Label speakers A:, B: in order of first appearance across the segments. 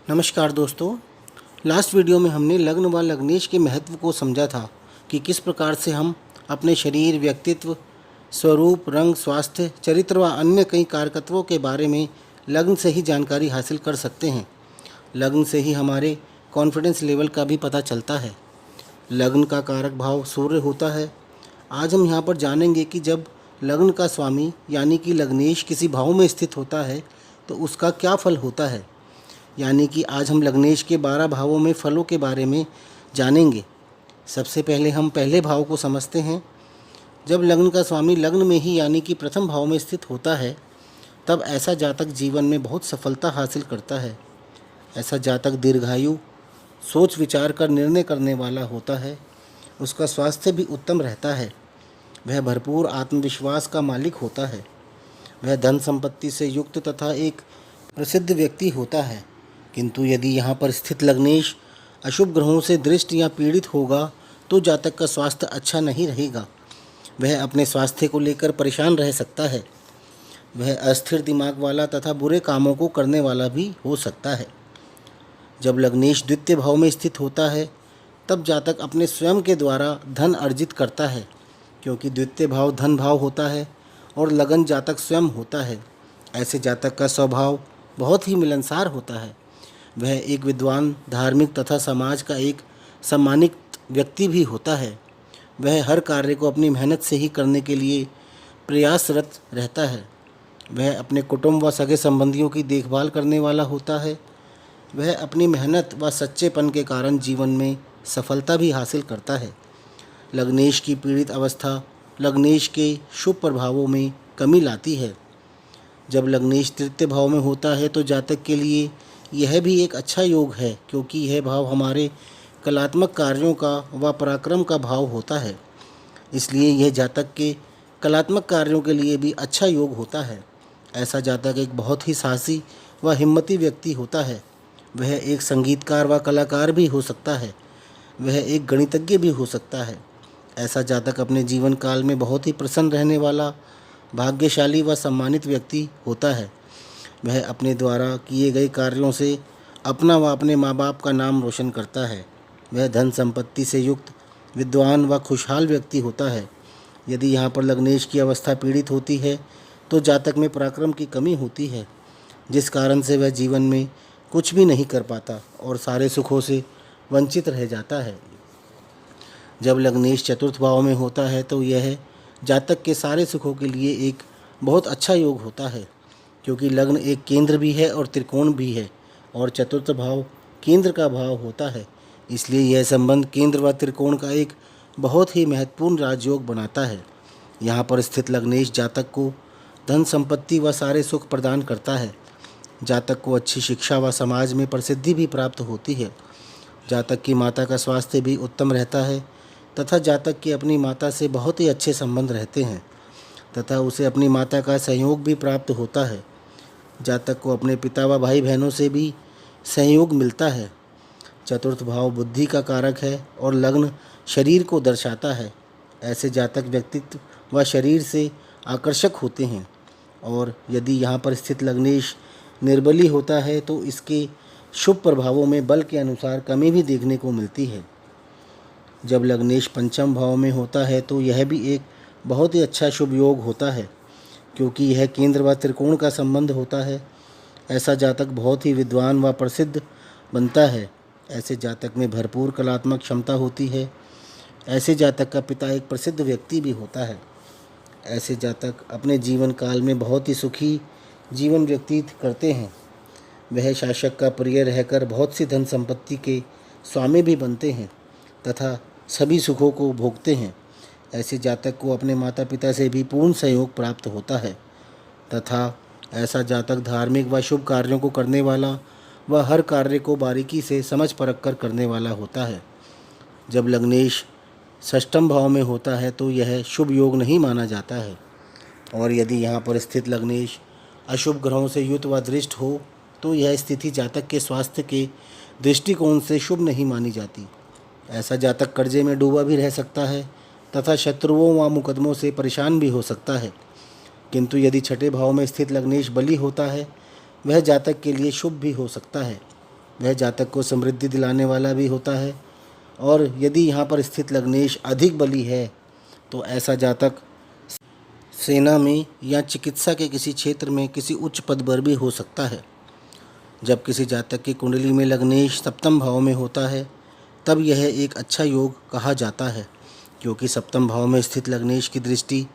A: नमस्कार दोस्तों। Last video में हमने लग्न व लग्नेश के महत्व को समझा था कि किस प्रकार से हम अपने शरीर, व्यक्तित्व, स्वरूप, रंग, स्वास्थ्य, चरित्र व अन्य कई कारकत्वों के बारे में लग्न से ही जानकारी हासिल कर सकते हैं। लग्न से ही हमारे कॉन्फिडेंस लेवल का भी पता चलता है। लग्न का कारक भाव सूर्य होता है। आज हम यहाँ पर जानेंगे कि जब लग्न का स्वामी यानी कि लग्नेश किसी भाव में स्थित होता है तो उसका क्या फल होता है। यानी कि आज हम लग्नेश के 12 भावों में फलों के बारे में जानेंगे। सबसे पहले हम पहले भाव को समझते हैं। जब लग्न का स्वामी लग्न में ही यानी कि प्रथम भाव में स्थित होता है तब ऐसा जातक जीवन में बहुत सफलता हासिल करता है। ऐसा जातक दीर्घायु, सोच विचार कर निर्णय करने वाला होता है। उसका स्वास्थ्य भी उत्तम रहता है। वह भरपूर आत्मविश्वास का मालिक होता है। वह धन संपत्ति से युक्त तथा एक प्रसिद्ध व्यक्ति होता है। किंतु यदि यहाँ पर स्थित लग्नेश अशुभ ग्रहों से दृष्ट या पीड़ित होगा तो जातक का स्वास्थ्य अच्छा नहीं रहेगा। वह अपने स्वास्थ्य को लेकर परेशान रह सकता है। वह अस्थिर दिमाग वाला तथा बुरे कामों को करने वाला भी हो सकता है। जब लग्नेश द्वितीय भाव में स्थित होता है तब जातक अपने स्वयं के द्वारा धन अर्जित करता है, क्योंकि द्वितीय भाव धन भाव होता है और लगन जातक स्वयं होता है। ऐसे जातक का स्वभाव बहुत ही मिलनसार होता है। वह एक विद्वान, धार्मिक तथा समाज का एक सम्मानित व्यक्ति भी होता है। वह हर कार्य को अपनी मेहनत से ही करने के लिए प्रयासरत रहता है। वह अपने कुटुंब व सगे संबंधियों की देखभाल करने वाला होता है। वह अपनी मेहनत व सच्चेपन के कारण जीवन में सफलता भी हासिल करता है। लग्नेश की पीड़ित अवस्था लग्नेश के शुभ प्रभावों में कमी लाती है। जब लग्नेश तृतीय भाव में होता है तो जातक के लिए यह भी एक अच्छा योग है, क्योंकि यह भाव हमारे कलात्मक कार्यों का व पराक्रम का भाव होता है। इसलिए यह जातक के कलात्मक कार्यों के लिए भी अच्छा योग होता है। ऐसा जातक एक बहुत ही साहसी व हिम्मती व्यक्ति होता है। वह एक संगीतकार व कलाकार भी हो सकता है। वह एक गणितज्ञ भी हो सकता है। ऐसा जातक अपने जीवन काल में बहुत ही प्रसन्न रहने वाला, भाग्यशाली व सम्मानित व्यक्ति होता है। वह अपने द्वारा किए गए कार्यों से अपना व अपने माँ बाप का नाम रोशन करता है। वह धन संपत्ति से युक्त, विद्वान व खुशहाल व्यक्ति होता है। यदि यहाँ पर लग्नेश की अवस्था पीड़ित होती है तो जातक में पराक्रम की कमी होती है, जिस कारण से वह जीवन में कुछ भी नहीं कर पाता और सारे सुखों से वंचित रह जाता है। जब लग्नेश चतुर्थ भाव में होता है तो यह जातक के सारे सुखों के लिए एक बहुत अच्छा योग होता है, क्योंकि लग्न एक केंद्र भी है और त्रिकोण भी है और चतुर्थ भाव केंद्र का भाव होता है। इसलिए यह संबंध केंद्र व त्रिकोण का एक बहुत ही महत्वपूर्ण राजयोग बनाता है। यहाँ पर स्थित लग्नेश जातक को धन संपत्ति व सारे सुख प्रदान करता है। जातक को अच्छी शिक्षा व समाज में प्रसिद्धि भी प्राप्त होती है। जातक की माता का स्वास्थ्य भी उत्तम रहता है तथा जातक के अपनी माता से बहुत ही अच्छे संबंध रहते हैं तथा उसे अपनी माता का सहयोग भी प्राप्त होता है। जातक को अपने पिता व भाई बहनों से भी सहयोग मिलता है। चतुर्थ भाव बुद्धि का कारक है और लग्न शरीर को दर्शाता है। ऐसे जातक व्यक्तित्व व शरीर से आकर्षक होते हैं और यदि यहाँ पर स्थित लग्नेश निर्बली होता है तो इसके शुभ प्रभावों में बल के अनुसार कमी भी देखने को मिलती है। जब लग्नेश पंचम भाव में होता है तो यह भी एक बहुत ही अच्छा शुभ योग होता है, क्योंकि यह केंद्र व त्रिकोण का संबंध होता है। ऐसा जातक बहुत ही विद्वान व प्रसिद्ध बनता है। ऐसे जातक में भरपूर कलात्मक क्षमता होती है। ऐसे जातक का पिता एक प्रसिद्ध व्यक्ति भी होता है। ऐसे जातक अपने जीवन काल में बहुत ही सुखी जीवन व्यतीत करते हैं। वह शासक का प्रिय रहकर बहुत सी धन संपत्ति के स्वामी भी बनते हैं तथा सभी सुखों को भोगते हैं। ऐसे जातक को अपने माता पिता से भी पूर्ण सहयोग प्राप्त होता है तथा ऐसा जातक धार्मिक व शुभ कार्यों को करने वाला व हर कार्य को बारीकी से समझ परख कर करने वाला होता है। जब लग्नेश षष्ठम भाव में होता है तो यह शुभ योग नहीं माना जाता है और यदि यहाँ पर स्थित लग्नेश अशुभ ग्रहों से युक्त व दृष्ट हो तो यह स्थिति जातक के स्वास्थ्य के दृष्टिकोण से शुभ नहीं मानी जाती। ऐसा जातक कर्जे में डूबा भी रह सकता है तथा शत्रुओं व मुकदमों से परेशान भी हो सकता है। किंतु यदि छठे भाव में स्थित लग्नेश बली होता है वह जातक के लिए शुभ भी हो सकता है। वह जातक को समृद्धि दिलाने वाला भी होता है। और यदि यहाँ पर स्थित लग्नेश अधिक बली है तो ऐसा जातक सेना में या चिकित्सा के किसी क्षेत्र में किसी उच्च पद पर भी हो सकता है। जब किसी जातक की कुंडली में लग्नेश सप्तम भाव में होता है तब यह एक अच्छा योग कहा जाता है, क्योंकि सप्तम भाव में स्थित लग्नेश की दृष्टि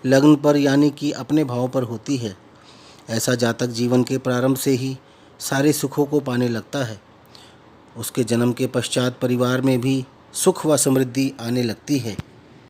A: लग्न पर यानी कि अपने भाव पर होती है। ऐसा जातक जीवन के प्रारंभ से ही सारे सुखों को पाने लगता है। उसके जन्म के पश्चात परिवार में भी सुख व समृद्धि आने लगती है।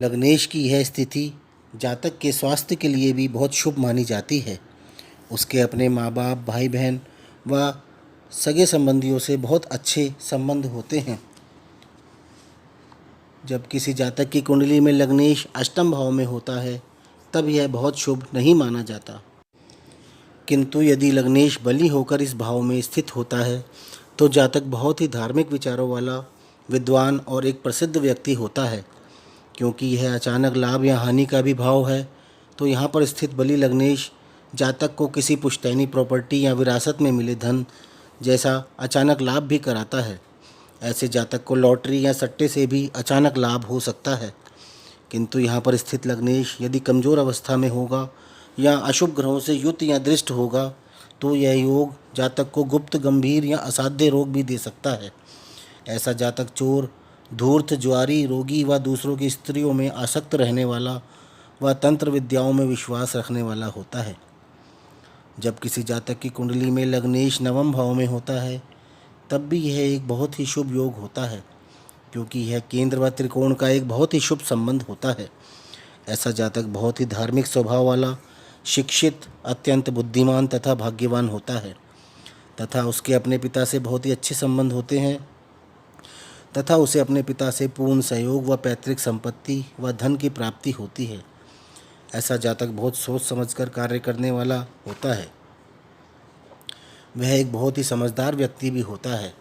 A: लग्नेश की यह स्थिति जातक के स्वास्थ्य के लिए भी बहुत शुभ मानी जाती है। उसके अपने माँ बाप, भाई बहन व सगे संबंधियों से बहुत अच्छे संबंध होते हैं। जब किसी जातक की कुंडली में लग्नेश अष्टम भाव में होता है तब यह बहुत शुभ नहीं माना जाता। किंतु यदि लग्नेश बली होकर इस भाव में स्थित होता है तो जातक बहुत ही धार्मिक विचारों वाला, विद्वान और एक प्रसिद्ध व्यक्ति होता है। क्योंकि यह अचानक लाभ या हानि का भी भाव है तो यहाँ पर स्थित बली लग्नेश जातक को किसी पुश्तैनी प्रॉपर्टी या विरासत में मिले धन जैसा अचानक लाभ भी कराता है। ऐसे जातक को लॉटरी या सट्टे से भी अचानक लाभ हो सकता है। किंतु यहाँ पर स्थित लग्नेश यदि कमज़ोर अवस्था में होगा या अशुभ ग्रहों से युक्त या दृष्ट होगा तो यह योग जातक को गुप्त, गंभीर या असाध्य रोग भी दे सकता है। ऐसा जातक चोर, धूर्त, जुआरी, रोगी व दूसरों की स्त्रियों में आसक्त रहने वाला व तंत्र विद्याओं में विश्वास रखने वाला होता है। जब किसी जातक की कुंडली में लग्नेश नवम भाव में होता है तब भी यह एक बहुत ही शुभ योग होता है, क्योंकि यह केंद्र व त्रिकोण का एक बहुत ही शुभ संबंध होता है। ऐसा जातक बहुत ही धार्मिक स्वभाव वाला, शिक्षित, अत्यंत बुद्धिमान तथा भाग्यवान होता है तथा उसके अपने पिता से बहुत ही अच्छे संबंध होते हैं तथा उसे अपने पिता से पूर्ण सहयोग व पैतृक संपत्ति व धन की प्राप्ति होती है। ऐसा जातक बहुत सोच समझकर कार्य करने वाला होता है। वह एक बहुत ही समझदार व्यक्ति भी होता है।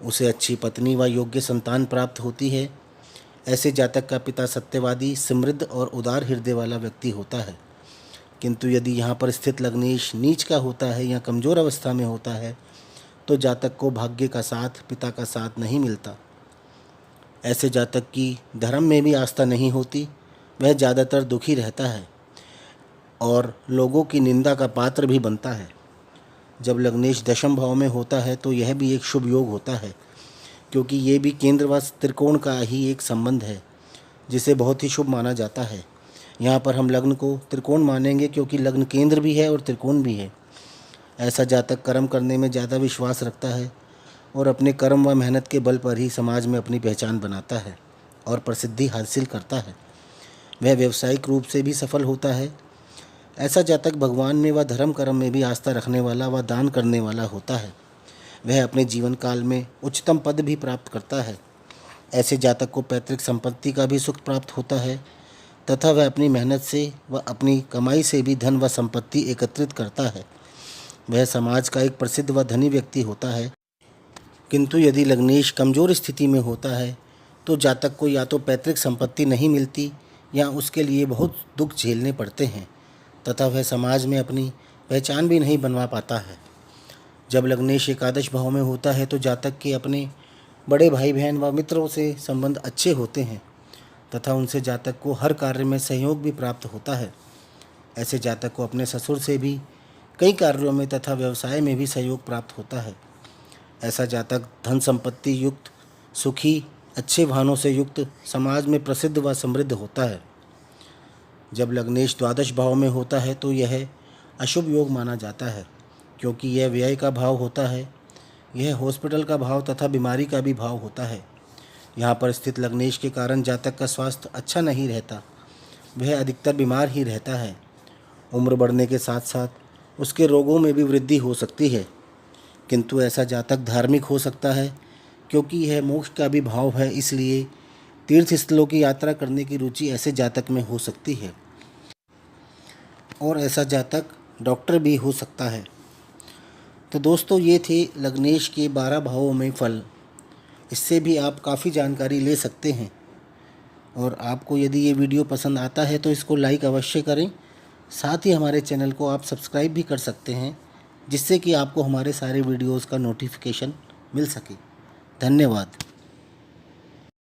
A: उसे अच्छी पत्नी व योग्य संतान प्राप्त होती है। ऐसे जातक का पिता सत्यवादी, समृद्ध और उदार हृदय वाला व्यक्ति होता है। किंतु यदि यहाँ पर स्थित लग्नेश नीच का होता है या कमज़ोर अवस्था में होता है तो जातक को भाग्य का साथ, पिता का साथ नहीं मिलता। ऐसे जातक की धर्म में भी आस्था नहीं होती। वह ज़्यादातर दुखी रहता है और लोगों की निंदा का पात्र भी बनता है। जब लग्नेश दशम भाव में होता है तो यह भी एक शुभ योग होता है, क्योंकि ये भी केंद्र व त्रिकोण का ही एक संबंध है जिसे बहुत ही शुभ माना जाता है। यहाँ पर हम लग्न को त्रिकोण मानेंगे क्योंकि लग्न केंद्र भी है और त्रिकोण भी है। ऐसा जातक कर्म करने में ज़्यादा विश्वास रखता है और अपने कर्म व मेहनत के बल पर ही समाज में अपनी पहचान बनाता है और प्रसिद्धि हासिल करता है। वह व्यावसायिक रूप से भी सफल होता है। ऐसा जातक भगवान में व धर्म कर्म में भी आस्था रखने वाला व दान करने वाला होता है। वह अपने जीवन काल में उच्चतम पद भी प्राप्त करता है। ऐसे जातक को पैतृक संपत्ति का भी सुख प्राप्त होता है तथा वह अपनी मेहनत से व अपनी कमाई से भी धन व संपत्ति एकत्रित करता है। वह समाज का एक प्रसिद्ध व धनी व्यक्ति होता है। किंतु यदि लग्नेश कमज़ोर स्थिति में होता है तो जातक को या तो पैतृक संपत्ति नहीं मिलती या उसके लिए बहुत दुख झेलने पड़ते हैं तथा वह समाज में अपनी पहचान भी नहीं बनवा पाता है। जब लग्नेश एकादश भाव में होता है तो जातक के अपने बड़े भाई बहन व मित्रों से संबंध अच्छे होते हैं तथा उनसे जातक को हर कार्य में सहयोग भी प्राप्त होता है। ऐसे जातक को अपने ससुर से भी कई कार्यों में तथा व्यवसाय में भी सहयोग प्राप्त होता है। ऐसा जातक धन संपत्ति युक्त, सुखी, अच्छे वाहनों से युक्त, समाज में प्रसिद्ध व समृद्ध होता है। जब लग्नेश द्वादश भाव में होता है तो यह अशुभ योग माना जाता है, क्योंकि यह व्यय का भाव होता है। यह हॉस्पिटल का भाव तथा बीमारी का भी भाव होता है। यहाँ पर स्थित लग्नेश के कारण जातक का स्वास्थ्य अच्छा नहीं रहता। वह अधिकतर बीमार ही रहता है। उम्र बढ़ने के साथ साथ उसके रोगों में भी वृद्धि हो सकती है। किंतु ऐसा जातक धार्मिक हो सकता है, क्योंकि यह मोक्ष का भी भाव है। इसलिए तीर्थ स्थलों की यात्रा करने की रुचि ऐसे जातक में हो सकती है और ऐसा जातक डॉक्टर भी हो सकता है। तो दोस्तों, ये थे लग्नेश के 12 भावों में फल। इससे भी आप काफ़ी जानकारी ले सकते हैं। और आपको यदि ये वीडियो पसंद आता है तो इसको लाइक अवश्य करें। साथ ही हमारे चैनल को आप सब्सक्राइब भी कर सकते हैं, जिससे कि आपको हमारे सारे वीडियोज़ का नोटिफिकेशन मिल सके। धन्यवाद।